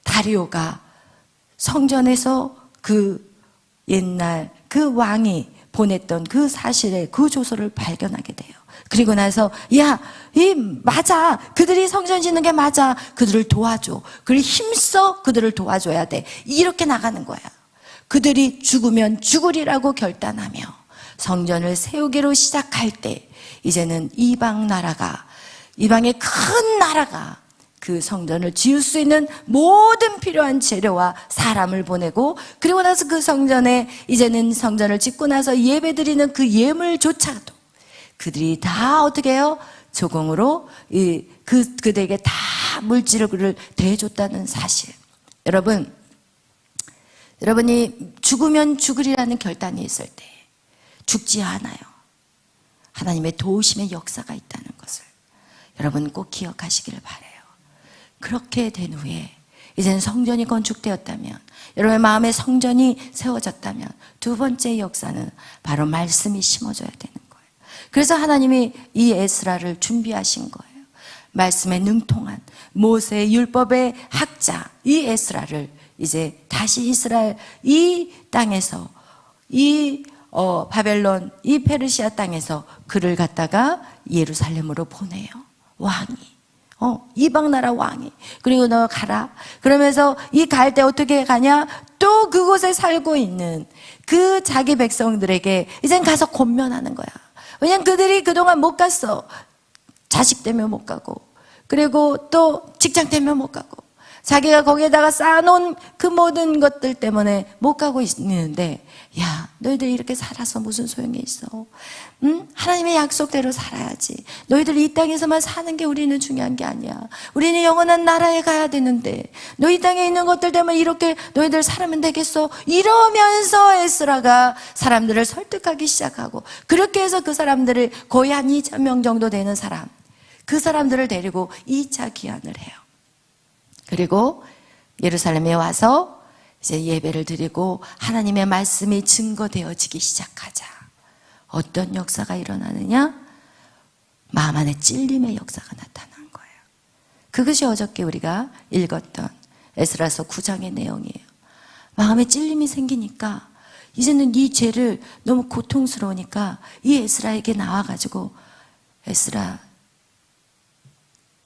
Speaker 1: 다리오가 성전에서 그 옛날 그 왕이 보냈던 그 사실에 그 조서를 발견하게 돼요. 그리고 나서 맞아. 그들이 성전 짓는 게 맞아. 그들을 도와줘. 그를 힘써 그들을 도와줘야 돼. 이렇게 나가는 거야. 그들이 죽으면 죽으리라고 결단하며 성전을 세우기로 시작할 때 이제는 이방의 큰 나라가 그 성전을 지을 수 있는 모든 필요한 재료와 사람을 보내고, 그리고 나서 그 성전에 이제는 성전을 짓고 나서 예배드리는 그 예물조차도 그들이 다 어떻게 해요? 조공으로 그들에게 다 물질을 대줬다는 사실. 여러분이 죽으면 죽으리라는 결단이 있을 때 죽지 않아요. 하나님의 도우심의 역사가 있다는 것을 여러분 꼭 기억하시기를 바라요. 그렇게 된 후에 이제는 성전이 건축되었다면, 여러분의 마음에 성전이 세워졌다면 두 번째 역사는 바로 말씀이 심어져야 되는 거예요. 그래서 하나님이 이 에스라를 준비하신 거예요. 말씀에 능통한 모세의 율법의 학자 이 에스라를 이제 다시 이스라엘 이 땅에서 바벨론 이 페르시아 땅에서 그를 갖다가 예루살렘으로 보내요. 왕이 이방 나라 왕이. 그리고 너 가라. 그러면서 이 갈 때 어떻게 가냐? 또 그곳에 살고 있는 그 자기 백성들에게 이젠 가서 권면하는 거야. 왜냐면 그들이 그동안 못 갔어. 자식 때문에 못 가고, 그리고 또 직장 때문에 못 가고, 자기가 거기에다가 쌓아놓은 그 모든 것들 때문에 못 가고 있는데, 야, 너희들이 이렇게 살아서 무슨 소용이 있어? 하나님의 약속대로 살아야지. 너희들 이 땅에서만 사는 게 우리는 중요한 게 아니야. 우리는 영원한 나라에 가야 되는데 너 이 땅에 있는 것들 때문에 이렇게 너희들 살면 되겠어? 이러면서 에스라가 사람들을 설득하기 시작하고, 그렇게 해서 그 사람들을 거의 한 2,000명 정도 되는 사람, 그 사람들을 데리고 2차 귀환을 해요. 그리고 예루살렘에 와서 이제 예배를 드리고 하나님의 말씀이 증거되어지기 시작하자 어떤 역사가 일어나느냐? 마음 안에 찔림의 역사가 나타난 거예요. 그것이 어저께 우리가 읽었던 에스라서 9장의 내용이에요. 마음에 찔림이 생기니까 이제는 이 죄를 너무 고통스러우니까 이 에스라에게 나와가지고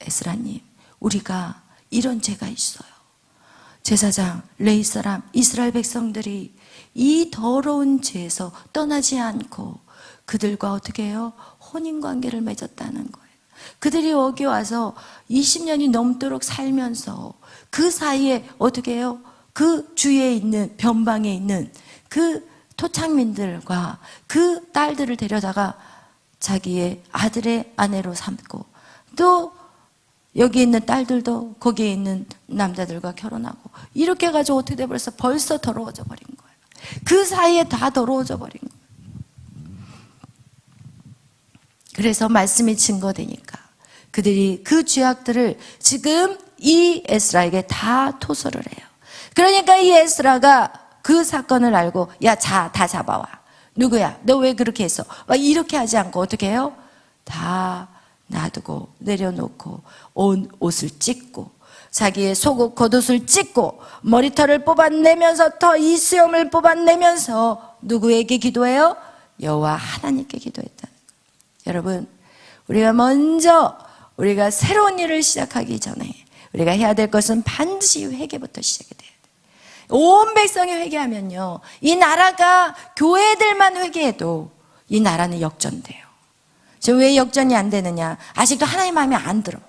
Speaker 1: 에스라님, 우리가 이런 죄가 있어요. 제사장, 레위 사람, 이스라엘 백성들이 이 더러운 죄에서 떠나지 않고 그들과 어떻게 해요? 혼인관계를 맺었다는 거예요. 그들이 여기 와서 20년이 넘도록 살면서 그 사이에 어떻게 해요? 그 주위에 있는 변방에 있는 그 토착민들과 그 딸들을 데려다가 자기의 아들의 아내로 삼고 또 여기 있는 딸들도 거기에 있는 남자들과 결혼하고 이렇게 해가지고 어떻게 돼버렸어? 벌써 더러워져 버린 거예요. 그 사이에 다 더러워져 버린 거예요. 그래서 말씀이 증거되니까 그들이 그 죄악들을 지금 이 에스라에게 다 토설을 해요. 그러니까 이 에스라가 그 사건을 알고 야, 다 잡아와. 누구야? 너 왜 그렇게 했어? 막 이렇게 하지 않고 어떻게 해요? 다 놔두고 내려놓고 옷을 찢고 자기의 속옷 겉옷을 찢고 머리털을 뽑아내면서 더 이 수염을 뽑아내면서 누구에게 기도해요? 여호와 하나님께 기도했다는 거예요. 여러분, 우리가 먼저 우리가 새로운 일을 시작하기 전에 우리가 해야 될 것은 반드시 회개부터 시작이 돼야 돼요. 온 백성이 회개하면요, 이 나라가 교회들만 회개해도 이 나라는 역전돼요. 지금 왜 역전이 안 되느냐? 아직도 하나님 마음에 안 들어.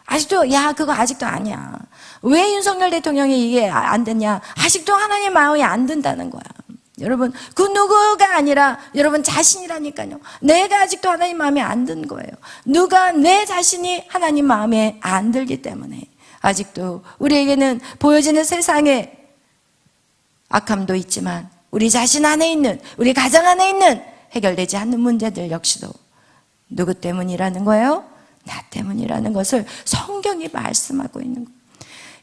Speaker 1: 아직도 야, 그거 아직도 아니야. 왜 윤석열 대통령이 이게 안 됐냐? 아직도 하나님 마음에 안 든다는 거야. 여러분, 그 누구가 아니라 여러분 자신이라니까요. 내가 아직도 하나님 마음에 안 든 거예요. 누가 내 자신이 하나님 마음에 안 들기 때문에 아직도 우리에게는 보여지는 세상에 악함도 있지만 우리 자신 안에 있는, 우리 가정 안에 있는 해결되지 않는 문제들 역시도 누구 때문이라는 거예요? 나 때문이라는 것을 성경이 말씀하고 있는 거예요.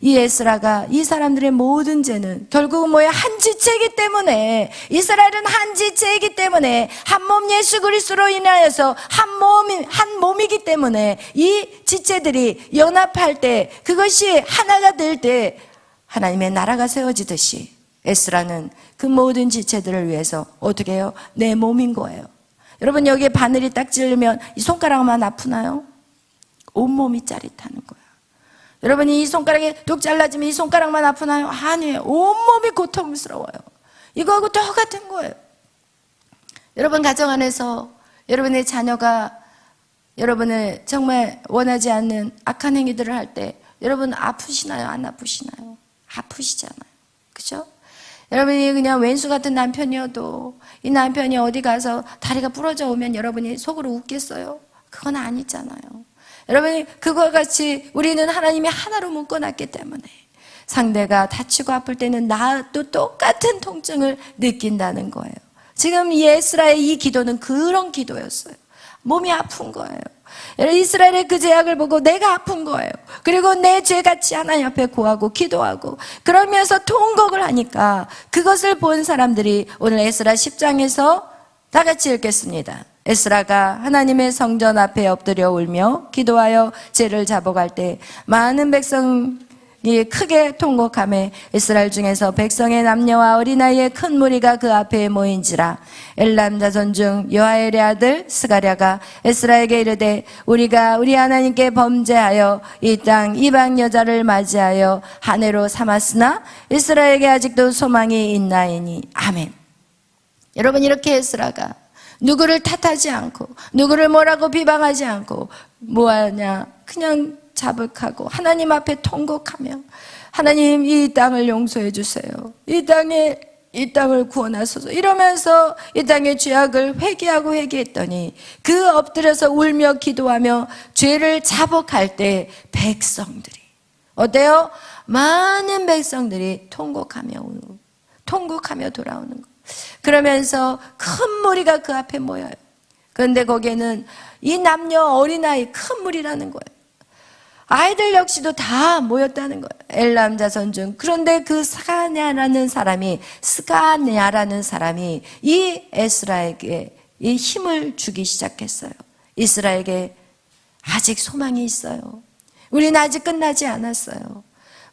Speaker 1: 이 에스라가 이 사람들의 모든 죄는 결국은 뭐예요? 한 지체이기 때문에, 이스라엘은 한 지체이기 때문에, 한 몸 예수 그리스도로 인하여서 한 몸이기 때문에 이 지체들이 연합할 때, 그것이 하나가 될 때 하나님의 나라가 세워지듯이 에스라는 그 모든 지체들을 위해서 어떻게 해요? 내 몸인 거예요. 여러분, 여기에 바늘이 딱 찌르면 이 손가락만 아프나요? 온몸이 짜릿하는 거야. 여러분이 이 손가락이 뚝 잘라지면 이 손가락만 아프나요? 아니에요. 온몸이 고통스러워요. 이거하고 똑같은 거예요. 여러분 가정 안에서 여러분의 자녀가 여러분을 정말 원하지 않는 악한 행위들을 할 때 여러분 아프시나요? 안 아프시나요? 아프시잖아요. 그죠? 여러분이 그냥 왼수 같은 남편이어도 이 남편이 어디 가서 다리가 부러져 오면 여러분이 속으로 웃겠어요? 그건 아니잖아요. 여러분이 그와 같이 우리는 하나님이 하나로 묶어놨기 때문에 상대가 다치고 아플 때는 나도 똑같은 통증을 느낀다는 거예요. 지금 이 에스라의 이 기도는 그런 기도였어요. 몸이 아픈 거예요. 이스라엘의 그 죄악을 보고 내가 아픈 거예요. 그리고 내 죄같이 하나님 앞에 구하고 기도하고 그러면서 통곡을 하니까 그것을 본 사람들이 오늘 에스라 10장에서 다 같이 읽겠습니다. 에스라가 하나님의 성전 앞에 엎드려 울며 기도하여 죄를 자복할 때 많은 백성이 크게 통곡하며 이스라엘 중에서 백성의 남녀와 어린아이의 큰 무리가 그 앞에 모인지라. 엘람 자손 중 여하엘의 아들 스가랴가 에스라에게 이르되 우리가 우리 하나님께 범죄하여 이 땅 이방 여자를 맞이하여 한 해로 삼았으나 이스라엘에게 아직도 소망이 있나이니. 아멘. 여러분, 이렇게 에스라가 누구를 탓하지 않고 누구를 뭐라고 비방하지 않고 뭐하냐, 그냥 자복하고 하나님 앞에 통곡하며 하나님 이 땅을 용서해 주세요. 이 땅을 구원하소서 이러면서 이 땅의 죄악을 회개했더니 그 엎드려서 울며 기도하며 죄를 자복할 때 백성들이 어때요? 많은 백성들이 통곡하며 돌아오는 거예요. 그러면서 큰 무리가 그 앞에 모여요. 그런데 거기에는 이 남녀 어린아이 큰 무리라는 거예요. 아이들 역시도 다 모였다는 거예요. 엘람 자손 중. 그런데 그 스가냐라는 사람이 이 에스라에게 이 힘을 주기 시작했어요. 이스라엘에게 아직 소망이 있어요. 우리는 아직 끝나지 않았어요.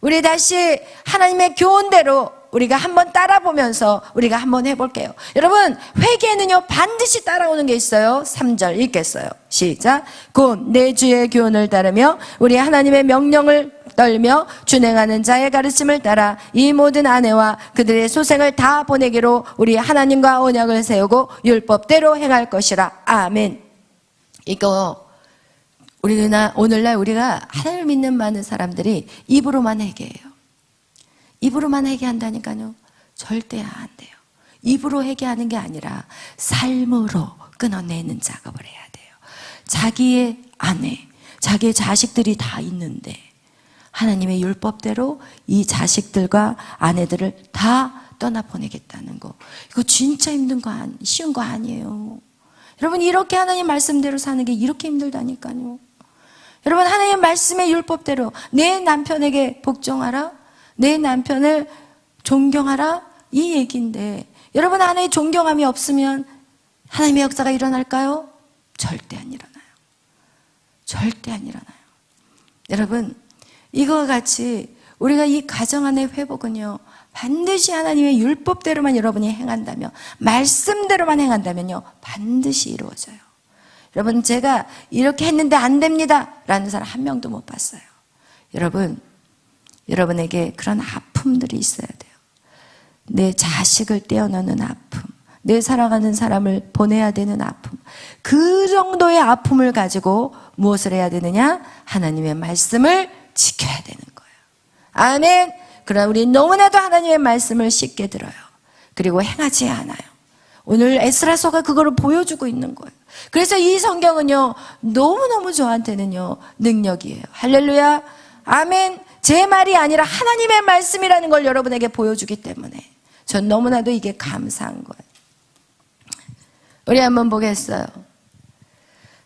Speaker 1: 우리 다시 하나님의 교훈대로 우리가 한번 따라보면서 우리가 한번 해볼게요. 여러분, 회개는요 반드시 따라오는 게 있어요. 3절 읽겠어요. 시작. 곧 내 주의 교훈을 따르며 우리 하나님의 명령을 떨며 준행하는 자의 가르침을 따라 이 모든 아내와 그들의 소생을 다 보내기로 우리 하나님과 언약을 세우고 율법대로 행할 것이라. 아멘. 이거 오늘날 우리가 하나님을 믿는 많은 사람들이 입으로만 회개해요. 입으로만 회개한다니까요. 절대 안 돼요. 입으로 회개하는 게 아니라 삶으로 끊어내는 작업을 해야 돼요. 자기의 아내, 자기의 자식들이 다 있는데 하나님의 율법대로 이 자식들과 아내들을 다 떠나보내겠다는 거. 이거 진짜 힘든 거 쉬운 거 아니에요. 여러분, 이렇게 하나님 말씀대로 사는 게 이렇게 힘들다니까요. 여러분, 하나님 말씀의 율법대로 내 남편에게 복종하라, 내 남편을 존경하라, 이 얘기인데 여러분 안에 존경함이 없으면 하나님의 역사가 일어날까요? 절대 안 일어나요. 절대 안 일어나요. 여러분, 이거와 같이 우리가 이 가정 안의 회복은요 반드시 하나님의 율법대로만 여러분이 행한다면, 말씀대로만 행한다면요 반드시 이루어져요. 여러분, 제가 이렇게 했는데 안 됩니다 라는 사람 한 명도 못 봤어요. 여러분에게 그런 아픔들이 있어야 돼요. 내 자식을 떼어놓는 아픔, 내 사랑하는 사람을 보내야 되는 아픔, 그 정도의 아픔을 가지고 무엇을 해야 되느냐? 하나님의 말씀을 지켜야 되는 거예요. 아멘. 그러나 우리 너무나도 하나님의 말씀을 쉽게 들어요. 그리고 행하지 않아요. 오늘 에스라서가 그거를 보여주고 있는 거예요. 그래서 이 성경은요 너무너무 저한테는요 능력이에요. 할렐루야. 아멘. 제 말이 아니라 하나님의 말씀이라는 걸 여러분에게 보여주기 때문에 전 너무나도 이게 감사한 거예요. 우리 한번 보겠어요.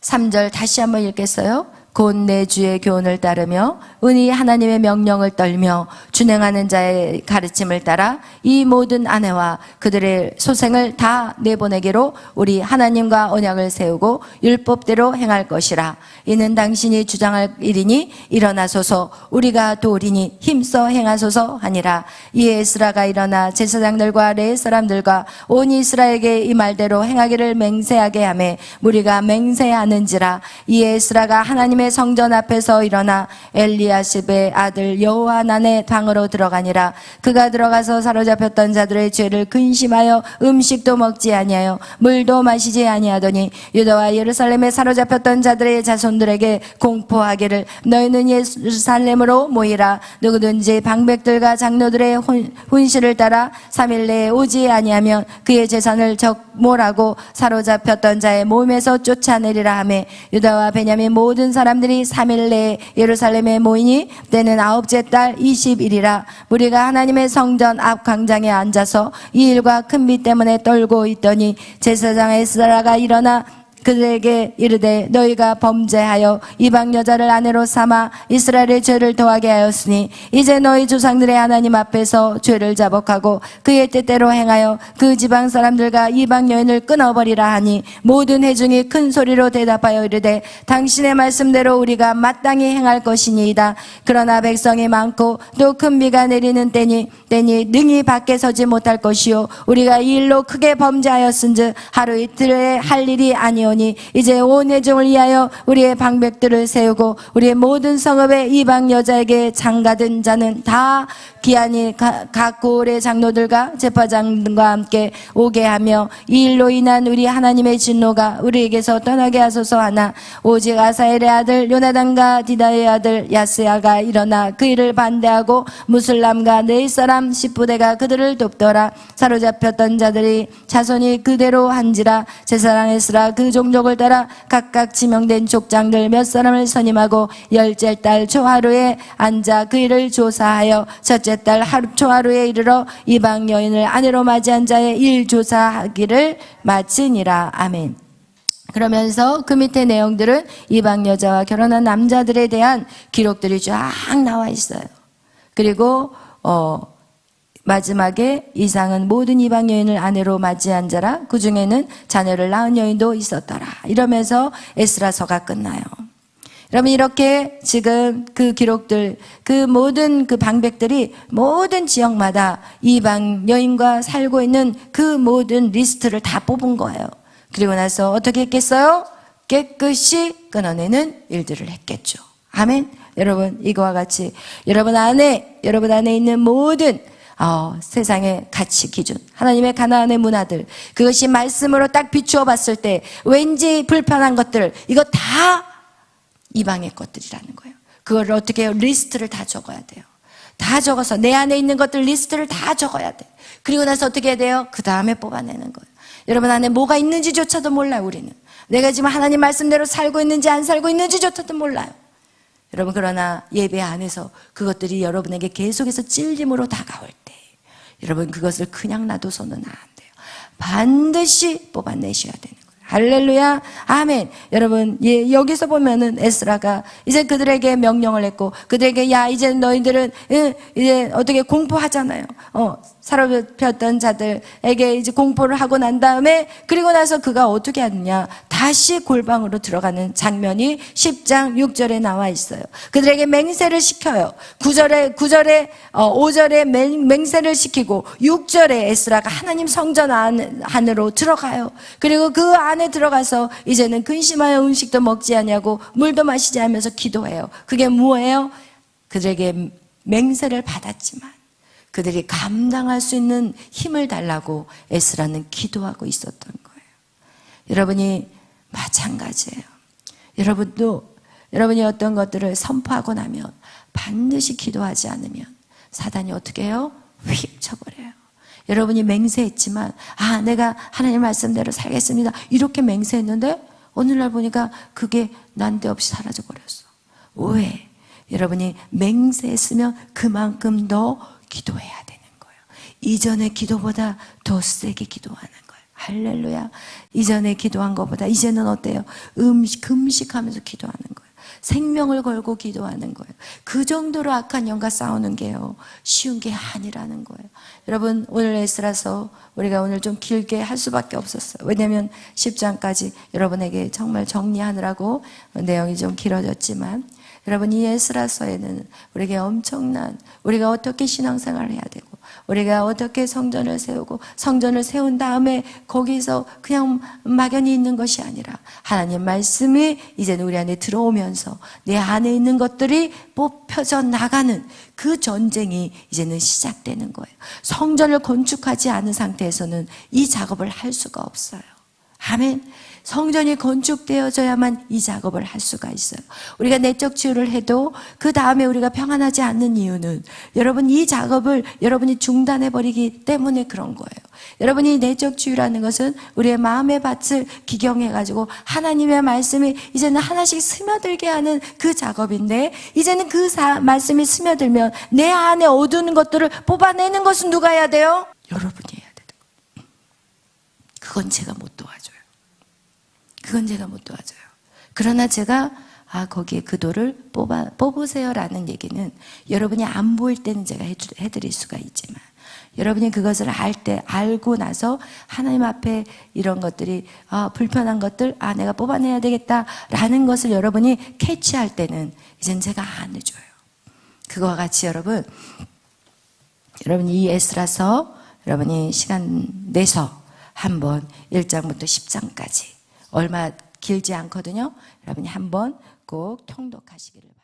Speaker 1: 3절 다시 한번 읽겠어요. 곧 내 주의 교훈을 따르며 은히 하나님의 명령을 떨며 준행하는 자의 가르침을 따라 이 모든 아내와 그들의 소생을 다 내보내기로 우리 하나님과 언약을 세우고 율법대로 행할 것이라. 이는 당신이 주장할 일이니 일어나소서, 우리가 도우리니 힘써 행하소서 하니라. 이에 에스라가 일어나 제사장들과 레위 사람들과 온 이스라엘에게 이 말대로 행하기를 맹세하게 하매 무리가 맹세하는지라. 이에 에스라가 하나님의 성전 앞에서 일어나 엘리야십의 아들 여호하난의 방으로 들어가니라. 그가 들어가서 사로잡혔던 자들의 죄를 근심하여 음식도 먹지 아니하여 물도 마시지 아니하더니 유다와 예루살렘에 사로잡혔던 자들의 자손들에게 공포하기를 너희는 예루살렘으로 모이라. 누구든지 방백들과 장로들의 훈시를 따라 3일 내에 오지 아니하면 그의 재산을 적몰하고 사로잡혔던 자의 몸에서 쫓아내리라 하며 유다와 베냐민 모든 사람들이 3일 내에 예루살렘에 모이니 때는 9째 달 20일이라. 무리가 하나님의 성전 앞 광장에 앉아서 이 일과 큰 비 때문에 떨고 있더니 제사장 에스라가 일어나 그들에게 이르되 너희가 범죄하여 이방 여자를 아내로 삼아 이스라엘의 죄를 더하게 하였으니 이제 너희 조상들의 하나님 앞에서 죄를 자복하고 그의 뜻대로 행하여 그 지방 사람들과 이방 여인을 끊어버리라 하니 모든 회중이 큰 소리로 대답하여 이르되 당신의 말씀대로 우리가 마땅히 행할 것이니이다. 그러나 백성이 많고 또 큰 비가 내리는 때니 능히 밖에 서지 못할 것이요 우리가 이 일로 크게 범죄하였은즉 하루 이틀에 할 일이 아니오니 이제 온 회중을 위하여 우리의 방백들을 세우고 우리의 모든 성읍의 이방 여자에게 장가든 자는 다 기한이 각 고을의 장로들과 제파장과 함께 오게 하며 이 일로 인한 우리 하나님의 진노가 우리에게서 떠나게 하소서 하나 오직 아사엘의 아들 요나단과 디다의 아들 야스야가 일어나 그 일을 반대하고 무슬람과 네 사람 10부대가 그들을 돕더라. 사로잡혔던 자들이 자손이 그대로 한지라. 제사장 에스라 그 종족을 따라 각각 지명된 족장들 몇 사람을 선임하고 10째 달 초하루에 앉아 그 일을 조사하여 첫째 달 초하루에 이르러 이방 여인을 아내로 맞이한 자의 일 조사하기를 마치니라. 아멘. 그러면서 그 밑에 내용들은 이방 여자와 결혼한 남자들에 대한 기록들이 쫙 나와 있어요. 그리고 마지막에 이상은 모든 이방 여인을 아내로 맞이한 자라. 그 중에는 자녀를 낳은 여인도 있었더라. 이러면서 에스라서가 끝나요. 여러분 이렇게 지금 그 기록들, 그 모든 그 방백들이 모든 지역마다 이방 여인과 살고 있는 그 모든 리스트를 다 뽑은 거예요. 그리고 나서 어떻게 했겠어요? 깨끗이 끊어내는 일들을 했겠죠. 아멘. 여러분 이거와 같이 여러분 안에 있는 모든 세상의 가치 기준, 하나님의 가나안의 문화들, 그것이 말씀으로 딱 비추어 봤을 때 왠지 불편한 것들, 이거 다 이방의 것들이라는 거예요. 그걸 어떻게 해요? 리스트를 다 적어야 돼요. 다 적어서 내 안에 있는 것들 리스트를 다 적어야 돼. 그리고 나서 어떻게 해야 돼요? 그 다음에 뽑아내는 거예요. 여러분 안에 뭐가 있는지조차도 몰라요. 우리는 내가 지금 하나님 말씀대로 살고 있는지 안 살고 있는지조차도 몰라요. 여러분 그러나 예배 안에서 그것들이 여러분에게 계속해서 찔림으로 다가올 때 여러분 그것을 그냥 놔둬서는 안 돼요. 반드시 뽑아내셔야 되는 거예요. 할렐루야, 아멘. 여러분 여기서 보면은 에스라가 이제 그들에게 명령을 했고, 그들에게 야 이제 너희들은 이제 어떻게 공포하잖아요. 사로잡혔던 자들에게 이제 공포를 하고 난 다음에, 그리고 나서 그가 어떻게 하느냐, 다시 골방으로 들어가는 장면이 10장 6절에 나와 있어요. 그들에게 맹세를 시켜요. 5절에 맹세를 시키고 6절에 에스라가 하나님 성전 안으로 들어가요. 그리고 그 안에 들어가서 이제는 근심하여 음식도 먹지 않냐고 물도 마시지 않으면서 기도해요. 그게 뭐예요? 그들에게 맹세를 받았지만 그들이 감당할 수 있는 힘을 달라고 에스라는 기도하고 있었던 거예요. 여러분이 마찬가지예요. 여러분이 어떤 것들을 선포하고 나면 반드시 기도하지 않으면 사단이 어떻게 해요? 휙 쳐버려요. 여러분이 맹세했지만 내가 하나님 말씀대로 살겠습니다 이렇게 맹세했는데 오늘날 보니까 그게 난데없이 사라져버렸어. 왜? 여러분이 맹세했으면 그만큼 더 기도해야 되는 거예요. 이전의 기도보다 더 세게 기도하는 거예요. 할렐루야. 이전에 기도한 것보다 이제는 어때요? 금식하면서 기도하는 거예요. 생명을 걸고 기도하는 거예요. 그 정도로 악한 영과 싸우는 게요, 쉬운 게 아니라는 거예요. 여러분 오늘 에스라서 우리가 오늘 좀 길게 할 수밖에 없었어요. 왜냐하면 10장까지 여러분에게 정말 정리하느라고 내용이 좀 길어졌지만, 여러분 이 에스라서에는 우리에게 엄청난, 우리가 어떻게 신앙생활을 해야 되고 우리가 어떻게 성전을 세우고 성전을 세운 다음에 거기서 그냥 막연히 있는 것이 아니라 하나님 말씀이 이제는 우리 안에 들어오면서 내 안에 있는 것들이 뽑혀져 나가는 그 전쟁이 이제는 시작되는 거예요. 성전을 건축하지 않은 상태에서는 이 작업을 할 수가 없어요. 아멘. 성전이 건축되어져야만 이 작업을 할 수가 있어요. 우리가 내적 치유를 해도 그 다음에 우리가 평안하지 않는 이유는 여러분 이 작업을 여러분이 중단해버리기 때문에 그런 거예요. 여러분이 내적 치유라는 것은 우리의 마음의 밭을 기경해가지고 하나님의 말씀이 이제는 하나씩 스며들게 하는 그 작업인데, 이제는 그 말씀이 스며들면 내 안에 어두운 것들을 뽑아내는 것은 누가 해야 돼요? 여러분이 해야 돼요. 그건 제가 못 도와줘요. 그러나 제가 거기에 그 돌을 뽑으세요 라는 얘기는 여러분이 안 보일 때는 제가 해드릴 수가 있지만, 여러분이 그것을 알고 나서 하나님 앞에 이런 것들이 불편한 것들 내가 뽑아내야 되겠다 라는 것을 여러분이 캐치할 때는 이젠 제가 안 해줘요. 그거와 같이 여러분이 이 에스라서 여러분이 시간 내서 한번 1장부터 10장까지 얼마 길지 않거든요. 여러분이 한번 꼭 통독하시기를 바랍니다.